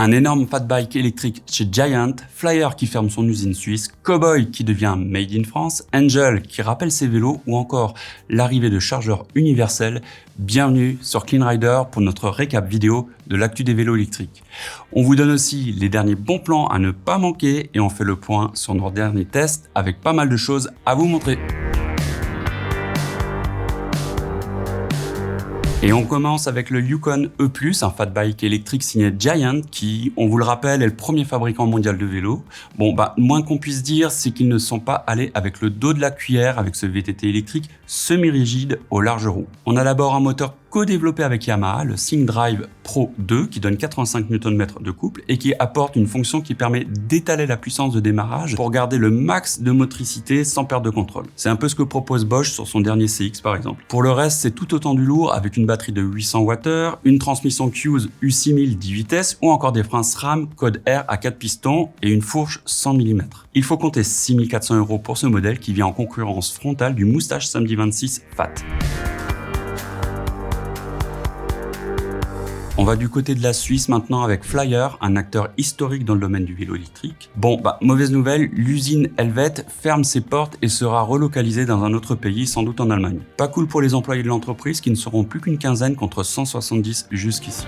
Un énorme fat bike électrique chez Giant, Flyer qui ferme son usine suisse, Cowboy qui devient Made in France, Angel qui rappelle ses vélos ou encore l'arrivée de chargeurs universels. Bienvenue sur Clean Rider pour notre récap vidéo de l'actu des vélos électriques. On vous donne aussi les derniers bons plans à ne pas manquer et on fait le point sur nos derniers tests avec pas mal de choses à vous montrer. Et on commence avec le Yukon E+, un fat bike électrique signé Giant qui, on vous le rappelle, est le premier fabricant mondial de vélos. Bon, moins qu'on puisse dire, c'est qu'ils ne sont pas allés avec le dos de la cuillère avec ce VTT électrique semi-rigide aux larges roues. On a d'abord un moteur co-développé avec Yamaha, le ThinkDrive Pro 2, qui donne 85 Nm de couple et qui apporte une fonction qui permet d'étaler la puissance de démarrage pour garder le max de motricité sans perte de contrôle. C'est un peu ce que propose Bosch sur son dernier CX par exemple. Pour le reste, c'est tout autant du lourd avec une batterie de 800 Wh, une transmission Q's U6000 10 vitesses ou encore des freins SRAM Code R à 4 pistons et une fourche 100 mm. Il faut compter 6 400 € pour ce modèle qui vient en concurrence frontale du Moustache Samedi 26 Fat. On va du côté de la Suisse maintenant avec Flyer, un acteur historique dans le domaine du vélo électrique. Mauvaise nouvelle, l'usine Helvet ferme ses portes et sera relocalisée dans un autre pays, sans doute en Allemagne. Pas cool pour les employés de l'entreprise qui ne seront plus qu'une quinzaine contre 170 jusqu'ici.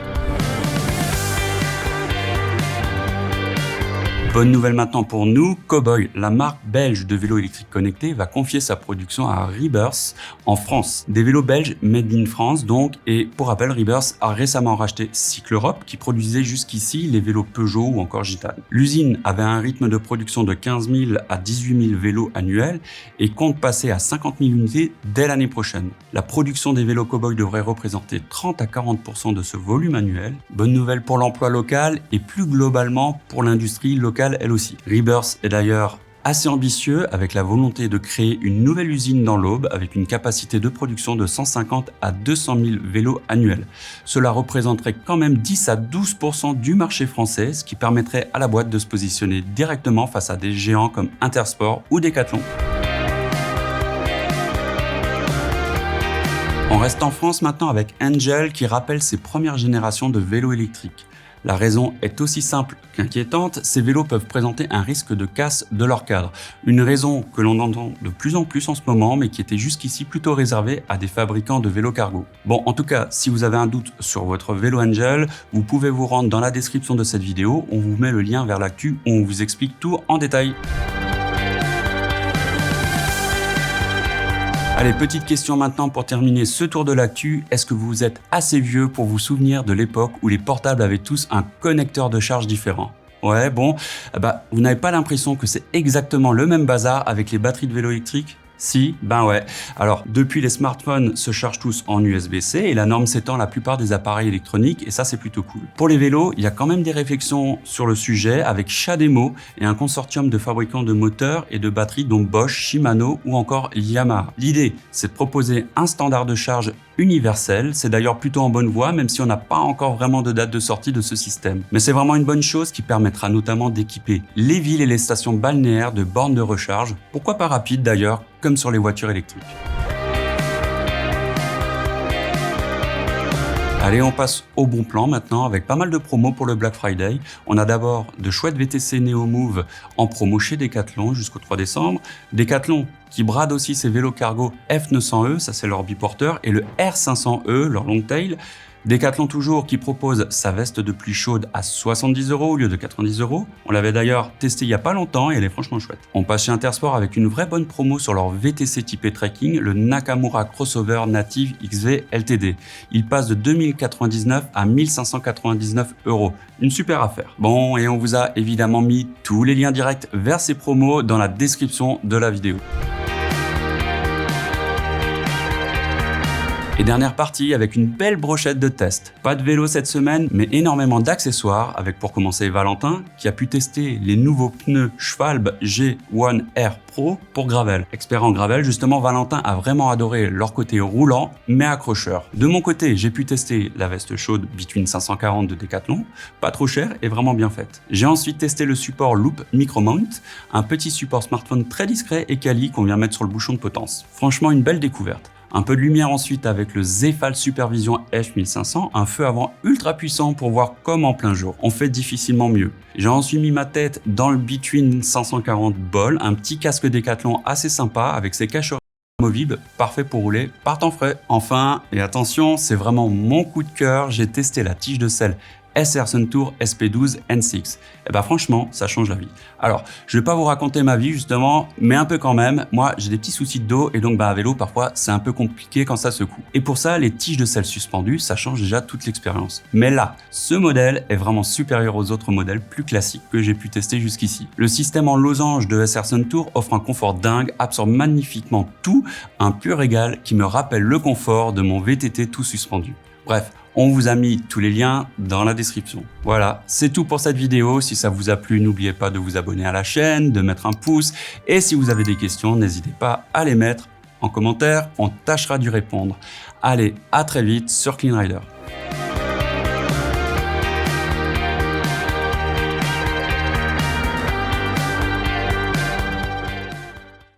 Bonne nouvelle maintenant pour nous, Cowboy, la marque belge de vélos électriques connectés, va confier sa production à Rebirth en France. Des vélos belges made in France donc, et pour rappel, Rebirth a récemment racheté Cycle Europe qui produisait jusqu'ici les vélos Peugeot ou encore Gitane. L'usine avait un rythme de production de 15 000 à 18 000 vélos annuels et compte passer à 50 000 unités dès l'année prochaine. La production des vélos Cowboy devrait représenter 30 à 40% de ce volume annuel. Bonne nouvelle pour l'emploi local et plus globalement pour l'industrie locale elle aussi. Rebirth est d'ailleurs assez ambitieux avec la volonté de créer une nouvelle usine dans l'Aube avec une capacité de production de 150 à 200 000 vélos annuels. Cela représenterait quand même 10 à 12% du marché français, ce qui permettrait à la boîte de se positionner directement face à des géants comme Intersport ou Decathlon. On reste en France maintenant avec Angel qui rappelle ses premières générations de vélos électriques. La raison est aussi simple qu'inquiétante, ces vélos peuvent présenter un risque de casse de leur cadre. Une raison que l'on entend de plus en plus en ce moment, mais qui était jusqu'ici plutôt réservée à des fabricants de vélos cargo. En tout cas, si vous avez un doute sur votre vélo Angel, vous pouvez vous rendre dans la description de cette vidéo, on vous met le lien vers l'actu où on vous explique tout en détail. Allez, petite question maintenant pour terminer ce tour de l'actu. Est-ce que vous êtes assez vieux pour vous souvenir de l'époque où les portables avaient tous un connecteur de charge différent ? Ouais, vous n'avez pas l'impression que c'est exactement le même bazar avec les batteries de vélo électriques ? Si, ouais. Alors, depuis les smartphones se chargent tous en USB-C et la norme s'étend à la plupart des appareils électroniques et ça c'est plutôt cool. Pour les vélos, il y a quand même des réflexions sur le sujet avec Shademo et un consortium de fabricants de moteurs et de batteries dont Bosch, Shimano ou encore Yamaha. L'idée, c'est de proposer un standard de charge universel, c'est d'ailleurs plutôt en bonne voie même si on n'a pas encore vraiment de date de sortie de ce système. Mais c'est vraiment une bonne chose qui permettra notamment d'équiper les villes et les stations balnéaires de bornes de recharge, pourquoi pas rapides d'ailleurs, comme sur les voitures électriques. Allez, on passe au bon plan maintenant avec pas mal de promos pour le Black Friday. On a d'abord de chouettes VTC Neo Move en promo chez Decathlon jusqu'au 3 décembre. Decathlon qui brade aussi ses vélos cargo F900E, ça c'est leur biporteur, et le R500E, leur long tail. Decathlon toujours qui propose sa veste de pluie chaude à 70 € au lieu de 90 €. On l'avait d'ailleurs testé il y a pas longtemps et elle est franchement chouette. On passe chez Intersport avec une vraie bonne promo sur leur VTC typé trekking, le Nakamura Crossover Native XV LTD. Il passe de 2099 à 1599 €. Une super affaire. Et on vous a évidemment mis tous les liens directs vers ces promos dans la description de la vidéo. Et dernière partie avec une belle brochette de tests. Pas de vélo cette semaine, mais énormément d'accessoires avec pour commencer Valentin qui a pu tester les nouveaux pneus Schwalbe G1 R Pro pour gravel. Expert en gravel, justement, Valentin a vraiment adoré leur côté roulant mais accrocheur. De mon côté, j'ai pu tester la veste chaude Between 540 de Decathlon, pas trop chère et vraiment bien faite. J'ai ensuite testé le support Loop Micromount, un petit support smartphone très discret et quali qu'on vient mettre sur le bouchon de potence. Franchement, une belle découverte. Un peu de lumière ensuite avec le Zefal Supervision F1500, un feu avant ultra puissant pour voir comme en plein jour. On fait difficilement mieux. J'ai ensuite mis ma tête dans le Between 540 Ball, un petit casque Décathlon assez sympa avec ses caches amovibles, parfait pour rouler par temps frais. Enfin, et attention, c'est vraiment mon coup de cœur, j'ai testé la tige de selle SR Suntour SP12 N6. Et bah franchement, ça change la vie. Alors, je vais pas vous raconter ma vie justement, mais un peu quand même. Moi, j'ai des petits soucis de dos et donc à vélo, parfois, c'est un peu compliqué quand ça secoue. Et pour ça, les tiges de selle suspendues, ça change déjà toute l'expérience. Mais là, ce modèle est vraiment supérieur aux autres modèles plus classiques que j'ai pu tester jusqu'ici. Le système en losange de SR Suntour offre un confort dingue, absorbe magnifiquement tout, un pur régal qui me rappelle le confort de mon VTT tout suspendu. Bref, on vous a mis tous les liens dans la description. Voilà, c'est tout pour cette vidéo. Si ça vous a plu, n'oubliez pas de vous abonner à la chaîne, de mettre un pouce. Et si vous avez des questions, n'hésitez pas à les mettre en commentaire. On tâchera d'y répondre. Allez, à très vite sur Clean Rider.